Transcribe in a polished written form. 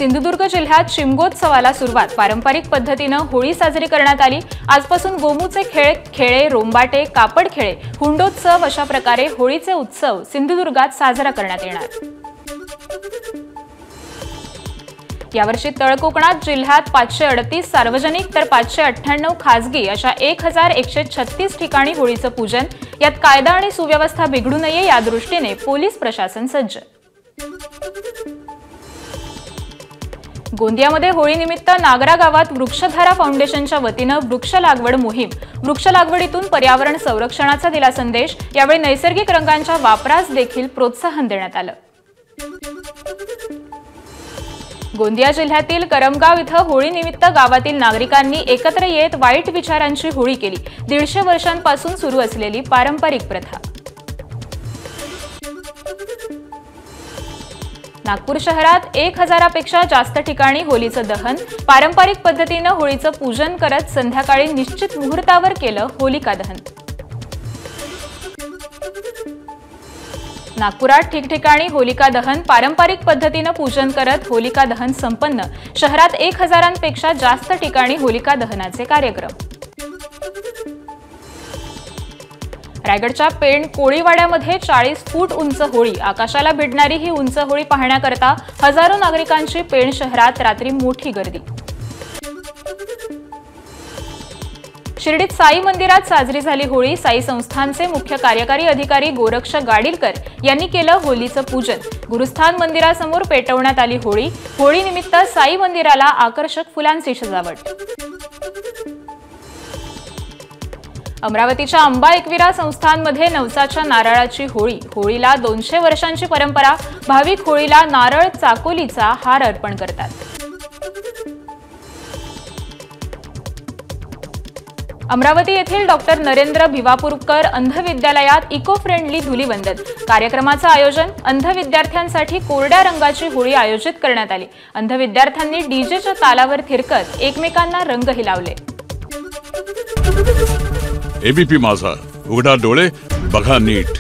सिंधुदुर्ग जिल्ह्यात शिमगोत्सवाला सुरुवात पारंपरिक पद्धतीने होळी साजरी करण्यात आली। आजपासून गोमूचे खेळे, रोंबाटे, कापड खेळे, हुंडोत्सव अशा प्रकारे होळीचे उत्सव सिंधुदुर्गात साजरा करण्यात येणार। यावर्षी तळकोकणात जिल्ह्यात 538 सार्वजनिक तर 598 खासगी अशा 1136 ठिकाणी होळीचं पूजन। यात कायदा आणि सुव्यवस्था बिघडू नये या दृष्टीने पोलीस प्रशासन सज्ज। गोंदियामध्ये होळीनिमित्त नागरा गावात वृक्षधारा फाउंडेशनच्या वतीने वृक्ष लागवड मोहीम। वृक्ष लागवडीतून पर्यावरण संरक्षणाचा दिला संदेश। यावेळी नैसर्गिक रंगांच्या वापरास देखील प्रोत्साहन देण्यात आलं। गोंदिया जिल्ह्यातील करमगाव इथं होळीनिमित्त गावातील नागरिकांनी एकत्र येत वाईट विचारांची होळी केली। 150 वर्षांपासून सुरू असलेली पारंपरिक प्रथा। नागपूर शहरात 1000 पेक्षा जास्त ठिकाणी होळीचं दहन। पारंपरिक पद्धतीने होळीचं पूजन करत संध्याकाळी निश्चित मुहूर्तावर केलं होलिका दहन। नागपुरात ठिकठिकाणी होलिका दहन, पारंपरिक पद्धतीने पूजन करत होलिका दहन संपन्न। शहरात 1000 पेक्षा जास्त ठिकाणी होलिका दहनाचे कार्यक्रम। रायगडच्या पेण कोळीवाड्यामध्ये 40 फूट उंच होळी, आकाशाला भिडणारी ही उंच होळी पाहण्याकरता हजारो नागरिकांची पेण शहरात रात्री मोठी गर्दी। शिर्डीत साई मंदिरात साजरी झाली होळी। साई संस्थानचे मुख्य कार्यकारी अधिकारी गोरक्ष गाडीलकर यांनी केलं होलीचं पूजन। गुरुस्थान मंदिरासमोर पेटवण्यात आली होळी। होळीनिमित्त साई मंदिराला आकर्षक फुलांची सजावट। अमरावतीच्या अंबा एकविरा संस्थानमध्ये नवसाच्या नारळाची होळी। होळीला 200 वर्षांची परंपरा। भाविक होळीला नारळ, चाकोलीचा हार अर्पण करतात। अमरावती येथील डॉक्टर नरेंद्र भिवापूरकर अंध विद्यालयात इको फ्रेंडली धुलीवंदन कार्यक्रमाचं आयोजन। अंध विद्यार्थ्यांसाठी कोरड्या रंगाची होळी आयोजित करण्यात आली। अंध विद्यार्थ्यांनी डीजेच्या तालावर थिरकत एकमेकांना रंगही लावले। एबीपी माझा, उघडा डोळे बघा नीट।